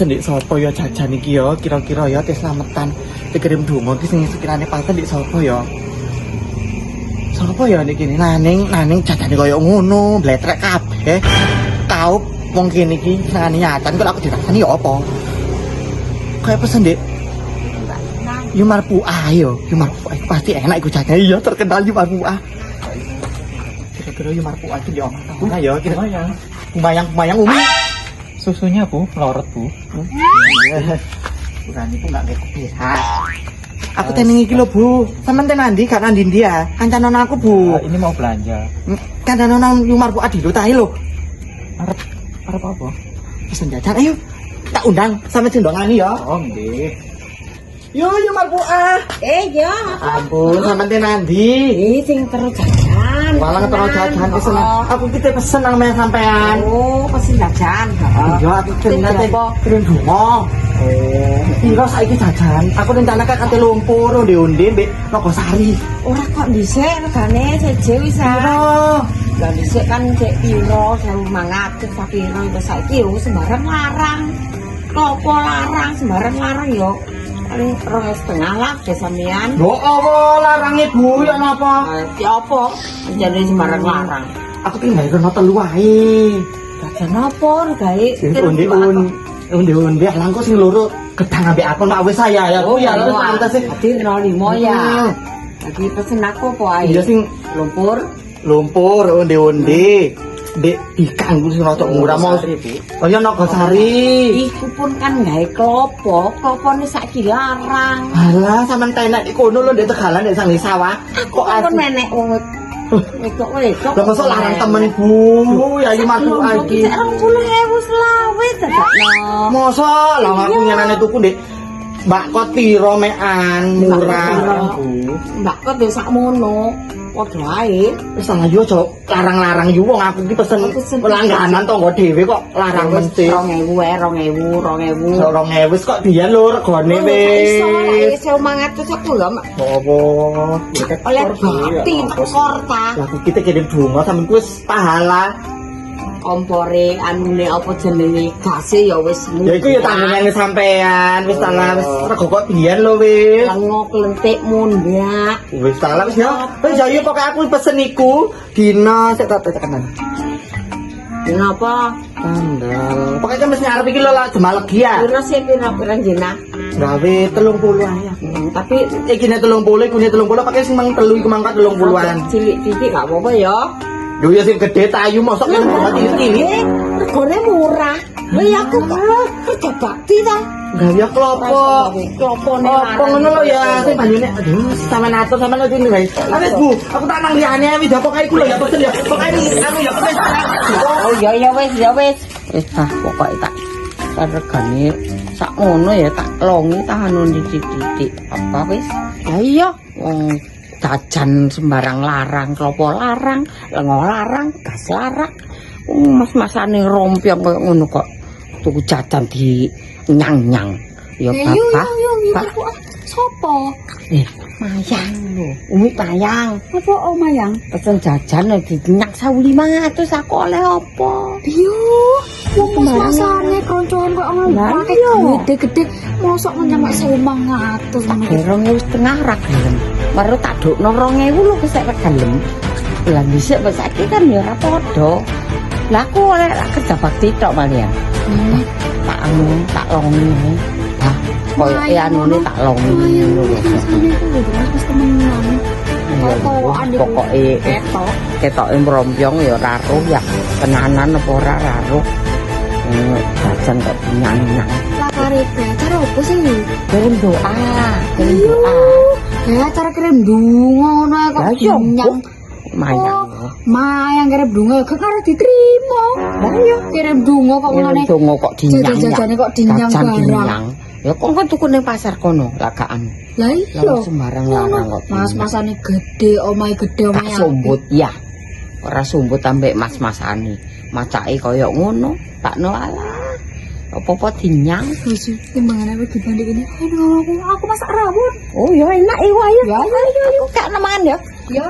pesen dik sapa ya jajan iki ya kira-kira ya tes slametan dikirim donga iki sing sekirane panten dik sapa ya. Sapa ya niki naning jajane kaya ngono bletrek kabeh. Kaup wong kene iki senengane nyatan kok aku dirasani ya apa? Kayak pesen dik Yumar Puah yo, Yumar Puah pasti enak iku jajane ya terkenal Yumar Puah. Kira-kira Yumar Puah itu di omah ta ya kira-kira. Kumbayang Umi. Susunya Bu, lorot Bu. Bukan itu enggak kayak pihak. Aku tening iki lho Bu. Sampeyan ten ndi? Gak nang ndi ya? Kancanan aku Bu. Ini mau belanja. Kancanan Yumar Puah di tahe lho. Arep apa? Pesen jajan ayo. Tak undang sampe cendongani ya. Oh, nggih. Yo Yumar Puah. Ya. Ampun, sampeyan ten ndi? Sing terus jajan. Malah terus jajan pesen. Aku kita pesen nang men sampean. Oh, pesen jajan. Iya, aku kirim donga. Piro saiki jajan? Aku rencanake kate lumpur onde-onde mbek Nogosari. Ora kok dhisik regane seje wis Piro? Lah dhisik kan cek piro 1.500 ta piro itu saiki yo sembarang larang. Klopo larang sembarang larang yo. Paling 2,5 lah sampean. Lho apa larange Bu ya napa? Ki apa? Jadi sembarang larang. Aku tinggal rono telu wae. Jajan apa gawe? Onde-onde langkung sing loro gedang ambek aku mak wis saya ya. Oh ya wis pantes sih. Dadi 05 ya. Lagi pesen aku apa ae? Iya sing lumpur onde-onde. Dek dikanggo sing rada murah mau. Oh ya Nogosari. Iku pun kan gawe klopo, klopone saiki larang. Alah sampean tenek di kono lho ndek Tegalan ndek sang sawah. Kok kan menek wong wedok. Lah mosok larang temen Bu, ya Yumar Puah iki. 20.000 selawe dadakno. Mosok lah aku nyenane tuku ndek Mbak Kot piro mekan murah Bu. Mbak kok yo sakmono. Padha ae. Wis lah yo aja larang-larang yo wong aku iki pesen langganan tangga dhewe kok larang mesti. 2.000 ae, 2.000. 2.000 wis kok biyen lho regane wis. Iso 500 aku lho, Mak. Apa? Oleh bakti tekor ta. Lah aku kita kirim donga sampeyan wis pahala. Kompore anune apa jenenge gase ya wis Ya iku ya tanggungane sampean wis talah wis rego kok biyen lho wis. lengo klentik mundak. Wis talah wis ya. Wis ya yo pokoke aku pesen iku dina sik tak tekan. Kenapa? Tanggal. Pokoknya mesti ngarep iki lho lah Jemal Legi ya. Pira sih pira jenah? Gawe 30 ae. Tapi Iki ne 30, iku ne 30 pakai sing mang telu iku mangkat 30-an. cilik-cilik gak apa-apa ya. Lho ya sing gede tayu mosok kene cilik-cilik. Regane murah. Lha ya aku kerja bakti ta. Gawe klopo. Klopone Apa ngono lho ya sing banyune aduh sampean atur sampean iki wae. Wis Bu, aku tak nang liyane wis pokoke iku lho ya pesen ya. Pokoke anu ya pesen. Oh ya wis Wis pokoke tak regane sak ngono ya tak longi tak anu didik-didik apa wis. Ya iya wong jajan sembarang larang, klopo larang, lengo larang, gas larang. Mas-masane rompiong koyo ngono kok. Tuku jajan di nyang-nyang. Ya bapak. Pak Sopo? Mayang lho. Umi Mayang. Apa Mayang? Pesen jajan di nyak 1.500 aku oleh apa? Yo, wong masane koncoan kok ngono. Gede-gede mosok nyampe 1.500 ngono. Derong wis tengah ra gelem. Baru tak dokno 2.000 lho kesek gelem. Lah dhisik wis saiki kan ya ora padha. Lah aku oleh kerja bakti tok malian. Tak anu tak longi. Lah koyo anune tak longi ngono lho. Masane ku lho wis temenan. Pokoke ketoke mrompyong ya ora roh ya. Tenanan apa ora roh. Jajan kok nyang-nyang. Lah kare acara opo sih? Kirim doa. Ya acara kirim donga ngono kok nyang. Mayang kirim donga gak karo diterima. Lah iya kirim donga kok ngene. Donga kok dinyang. Jajane kok dinyang barang. Ya kok tuku ning pasar kono lagaan. Lah iya sembarang larang kok. Mas-masane gede, omahe gede omahe. Sumbut ya. Ora sumbut ambek mas-masane. Macake kaya ngono, takno alah. Apa-apa dinyang sih timbangan aku dibanding ini. Aduh aku masak rawon. Oh ya enak iku ayo. Ya ayo gak nemangan ya. Ya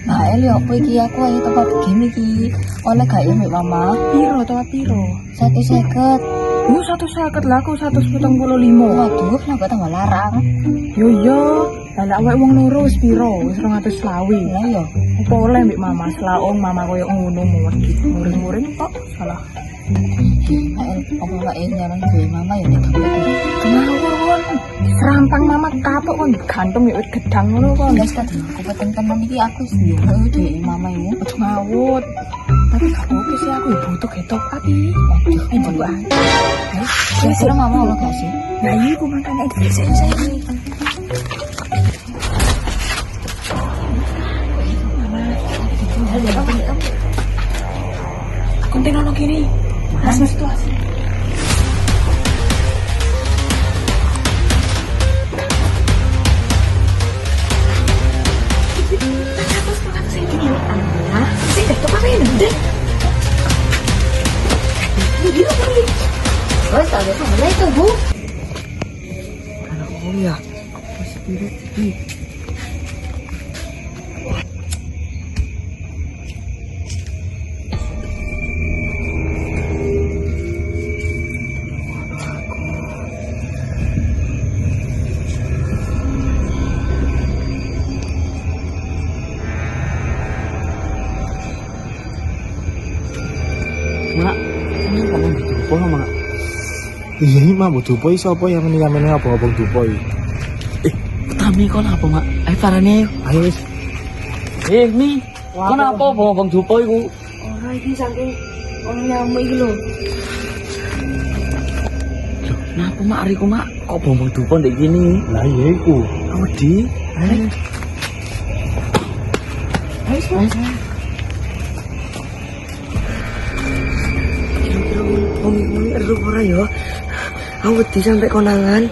El yo apa iki aku ayo tempat begini iki. Oleh gak ya mbak mama? Piro to piro? 150. 150 lah aku 175. Waduh, kenapa tambah larang? Yo yo, lah awake wong loro wis piro? Wis 220. Lah yo. Apa oleh mbek mama selaong mama koyo ngono muwedit. Muring-muring kok salah. El, apa mbak El nyaran gue mama ya nek dompet. Ngawur. Serampang mama kapok kon gantung ya wit gedang ngono kon. Guys, kan aku peteng-peteng iki aku sih duwe mama iku. Aja ngawur. Tapi gak oke sih aku ya butuh ketok api. Aduh, coba. Kira-kira mama ono gak sih? Nah iya aku makanya saya. Konten ono kiri. Mas situasi. Wes ada sama itu, Bu. Oh ya. Mak, ini kan yang dupo mak. Iya ini mak dupo sapa yang meninggal abang dupo iki. Tami kon apa, Mak? Ayo parane ayo. Ayo wis. Mi. Kon apa bong dupo iku? Ora iki saking ono nyamuk iki lho. Napa mak ariku mak? Kok bong dupo ndek kene? Lah iya iku. Wedi. Ayo. Kira-kira wong ora ya. Aku wedi sampai konangan.